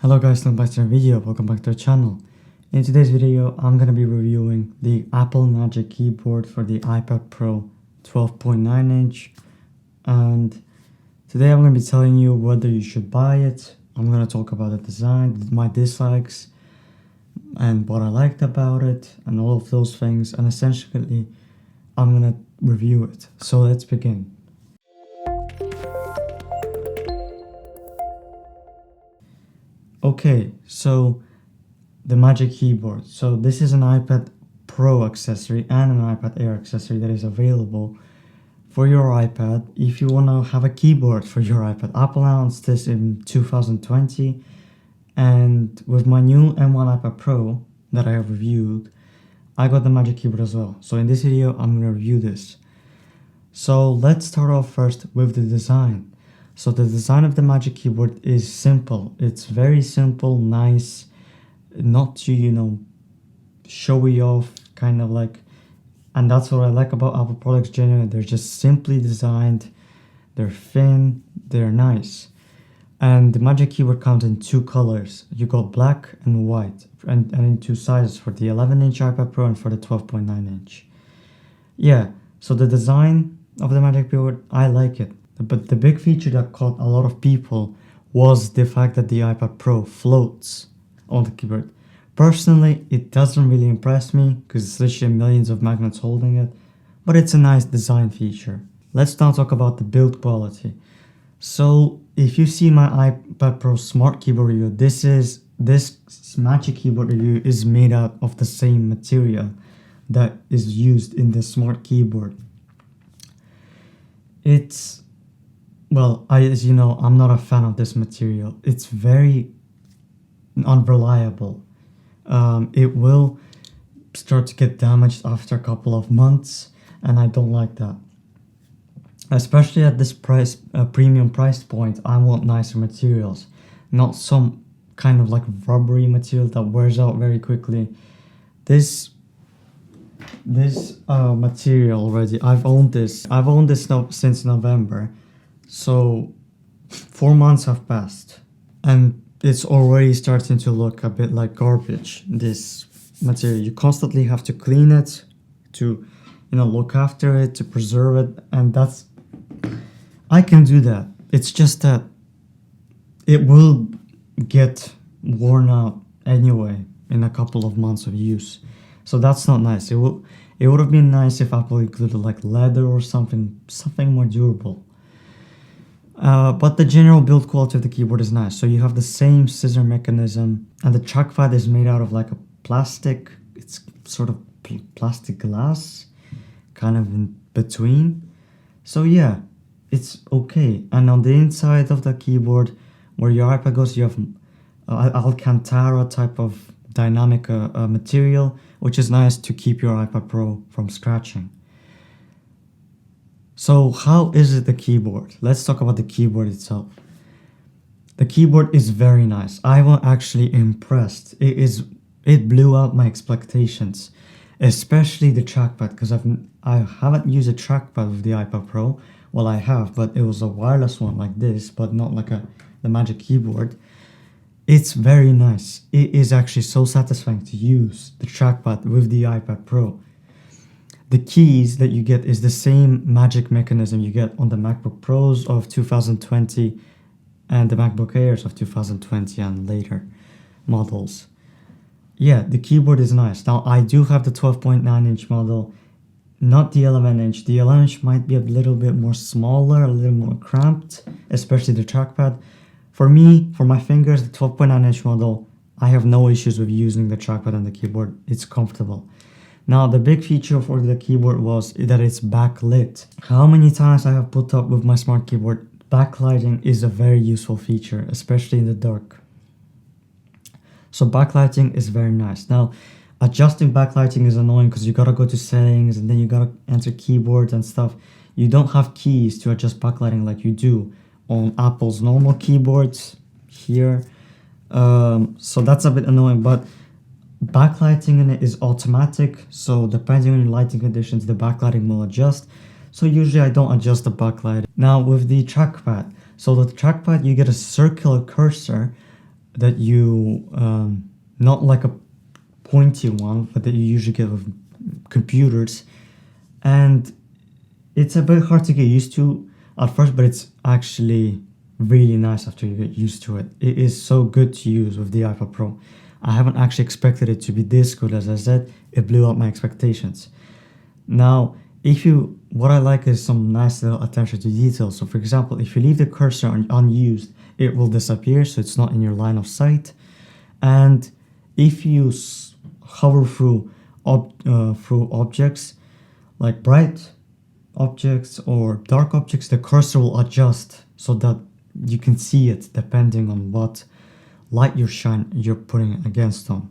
Hello guys, welcome back to our video, welcome back to our channel. In today's video, I'm going to be reviewing the Apple Magic Keyboard for the iPad Pro 12.9 inch. And today I'm going to be telling you whether you should buy it. I'm going to talk about the design, my dislikes, and what I liked about it, and all of those things. And essentially, I'm going to review it. So let's begin. Okay, so the Magic Keyboard. So this is an iPad Pro accessory and an iPad Air accessory that is available for your iPad if you want to have a keyboard for your iPad. Apple announced this in 2020, and with my new M1 iPad Pro that I have reviewed, I got the Magic Keyboard as well. So in this video, I'm going to review this. So let's start off first with the design. So the design of the Magic Keyboard is simple. It's very simple, nice, not too, showy off, kind of like, and that's what I like about Apple products generally. They're just simply designed, they're thin, they're nice. And the Magic Keyboard comes in two colors. You got black and white, and in two sizes, for the 11-inch iPad Pro and for the 12.9 inch. Yeah, so the design of the Magic Keyboard, I like it. But the big feature that caught a lot of people was the fact that the iPad Pro floats on the keyboard. Personally, it doesn't really impress me because it's literally millions of magnets holding it, but it's a nice design feature. Let's now talk about the build quality. So if you see my iPad Pro Smart Keyboard review, this Magic Keyboard review is made out of the same material that is used in the Smart Keyboard. As you know, I'm not a fan of this material. It's very unreliable. It will start to get damaged after a couple of months, and I don't like that. Especially at this premium price point, I want nicer materials, not some kind of like rubbery material that wears out very quickly. This material already, I've owned this now since November. So 4 months have passed and it's already starting to look a bit like garbage. This material, you constantly have to clean it, to look after it, to preserve it, and I can do that. It's just that it will get worn out anyway in a couple of months of use. So that's not nice. It would have been nice if Apple included like leather or something more durable. But the general build quality of the keyboard is nice. So you have the same scissor mechanism, and the trackpad is made out of like a plastic, it's sort of plastic glass, kind of in between. So yeah, it's okay. And on the inside of the keyboard, where your iPad goes, you have Alcantara type of dynamic material, which is nice to keep your iPad Pro from scratching. So how is it the keyboard? Let's talk about the keyboard itself. The keyboard is very nice. I was actually impressed. It blew out my expectations, especially the trackpad, because I haven't used a trackpad with the iPad Pro. Well, I have, but it was a wireless one like this, but not like the Magic Keyboard. It's very nice. It is actually so satisfying to use the trackpad with the iPad Pro. The keys that you get is the same magic mechanism you get on the MacBook Pros of 2020 and the MacBook Airs of 2020 and later models. Yeah, the keyboard is nice. Now, I do have the 12.9 inch model, not the 11 inch. The 11 inch might be a little bit more smaller, a little more cramped, especially the trackpad. For me, for my fingers, the 12.9 inch model, I have no issues with using the trackpad and the keyboard. It's comfortable. Now, the big feature for the keyboard was that it's backlit. How many times I have put up with my Smart Keyboard, backlighting is a very useful feature, especially in the dark. So backlighting is very nice. Now, adjusting backlighting is annoying because you gotta go to settings and then you gotta enter keyboards and stuff. You don't have keys to adjust backlighting like you do on Apple's normal keyboards here. So that's a bit annoying, but backlighting in it is automatic, so depending on your lighting conditions, the backlighting will adjust. So usually I don't adjust the backlight. Now with the trackpad, so the trackpad, you get a circular cursor that you not like a pointy one, but that you usually get with computers, and it's a bit hard to get used to at first, but it's actually really nice after you get used to it. It is so good to use with the iPad Pro. I haven't actually expected it to be this good. As I said, it blew up my expectations. Now, what I like is some nice little attention to detail. So for example, if you leave the cursor unused, it will disappear, so it's not in your line of sight. And if you hover through objects, like bright objects or dark objects, the cursor will adjust so that you can see it depending on what light you're putting it against them.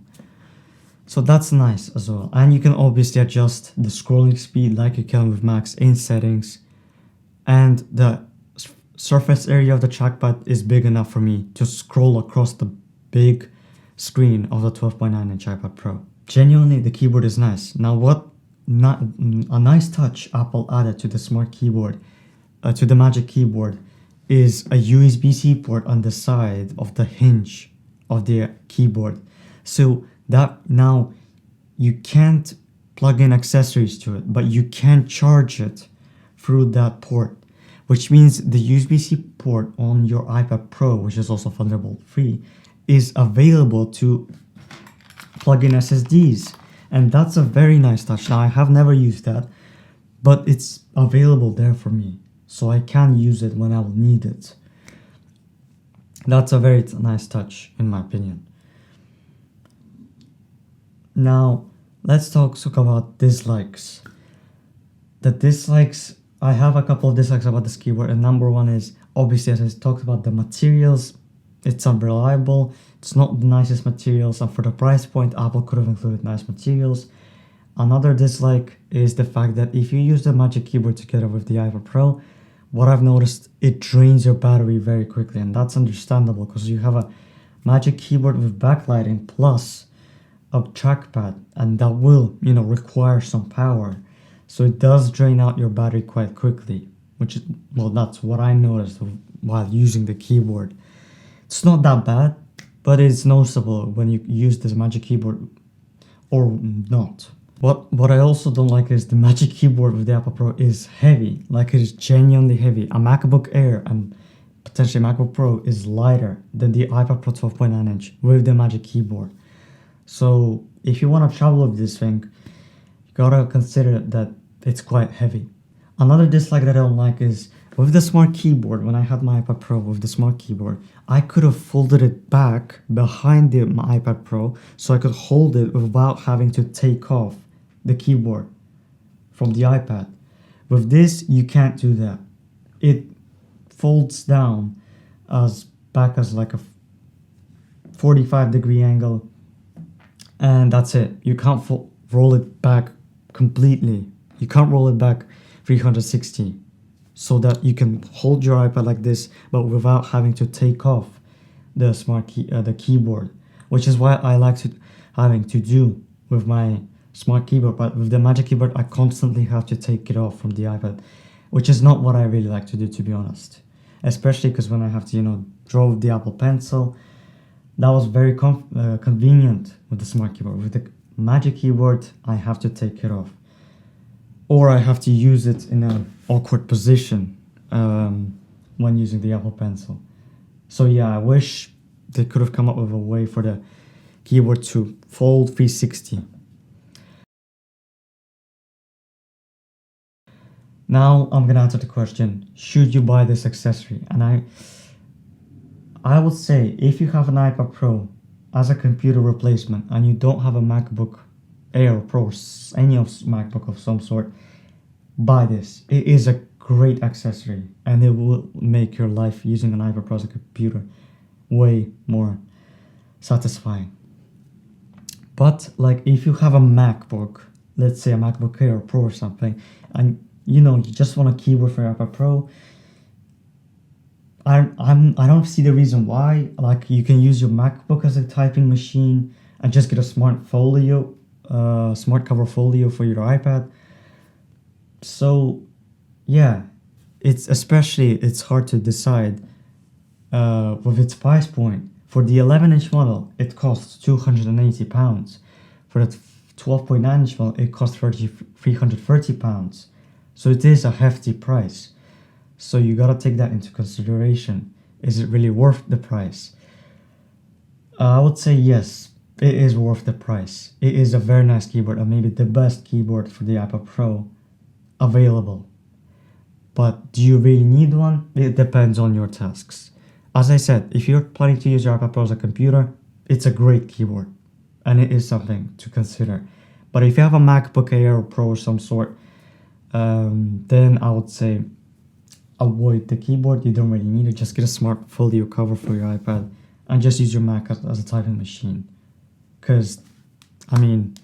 So that's nice as well. And you can obviously adjust the scrolling speed like you can with Macs in settings. And the surface area of the trackpad is big enough for me to scroll across the big screen of the 12.9-inch iPad Pro. Genuinely, the keyboard is nice. Now, a nice touch Apple added to the smart keyboard, to the Magic Keyboard, is a USB-C port on the side of the hinge of the keyboard. So that now you can't plug in accessories to it, but you can charge it through that port, which means the USB-C port on your iPad Pro, which is also Thunderbolt 3, is available to plug in SSDs. And that's a very nice touch. Now, I have never used that, but it's available there for me, so I can use it when I will need it. That's a very nice touch, in my opinion. Now, let's talk about dislikes. The dislikes, I have a couple of dislikes about this keyboard, and number one is, obviously, as I talked about, the materials. It's unreliable, it's not the nicest materials, and for the price point, Apple could have included nice materials. Another dislike is the fact that if you use the Magic Keyboard together with the iPad Pro, what I've noticed, it drains your battery very quickly, and that's understandable because you have a Magic Keyboard with backlighting plus a trackpad, and that will, require some power. So it does drain out your battery quite quickly, which is, well, that's what I noticed while using the keyboard. It's not that bad, but it's noticeable when you use this Magic Keyboard or not. What I also don't like is the Magic Keyboard with the iPad Pro is heavy. Like, it is genuinely heavy. A MacBook Air and potentially MacBook Pro is lighter than the iPad Pro 12.9-inch with the Magic Keyboard. So if you want to travel with this thing, you gotta consider that it's quite heavy. Another dislike that I don't like is with the smart keyboard. When I had my iPad Pro with the smart keyboard, I could have folded it back behind my iPad Pro so I could hold it without having to take off the keyboard from the iPad. With this, you can't do that. It folds down back as like a 45-degree angle, and that's it. You can't roll it back completely. You can't roll it back 360 so that you can hold your iPad like this, but without having to take off the the keyboard, which is what I like having to do with my smart keyboard. But with the Magic Keyboard, I constantly have to take it off from the iPad, which is not what I really like to do, to be honest. Especially because when I have to, draw with the Apple Pencil, that was very convenient with the smart keyboard. With the Magic Keyboard, I have to take it off, or I have to use it in an awkward position when using the Apple Pencil. So yeah, I wish they could have come up with a way for the keyboard to fold 360. Now I'm gonna answer the question, should you buy this accessory? And I would say, if you have an iPad Pro as a computer replacement and you don't have a MacBook Air Pro or any of MacBook of some sort, buy this. It is a great accessory, and it will make your life using an iPad Pro as a computer way more satisfying. But like, if you have a MacBook, let's say a MacBook Air Pro or something, and you just want a keyboard for your iPad Pro, I don't see the reason why. Like, you can use your MacBook as a typing machine and just get a smart cover folio for your iPad. So yeah, it's hard to decide with its price point. For the 11-inch model, it costs £280. For the 12.9-inch model, it costs £330. So it is a hefty price. So you gotta take that into consideration. Is it really worth the price? I would say yes, it is worth the price. It is a very nice keyboard and maybe the best keyboard for the iPad Pro available. But do you really need one? It depends on your tasks. As I said, if you're planning to use your iPad Pro as a computer, it's a great keyboard and it is something to consider. But if you have a MacBook Air or Pro of some sort, then I would say avoid the keyboard. You don't really need it. Just get a smart folio cover for your iPad and just use your Mac as a typing machine. Because, I mean,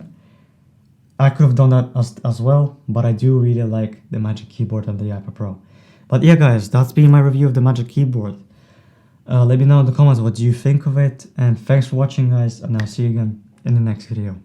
I could have done that as well, but I do really like the Magic Keyboard and the iPad Pro. But yeah, guys, that's been my review of the Magic Keyboard. Let me know in the comments what do you think of it, and thanks for watching, guys, and I'll see you again in the next video.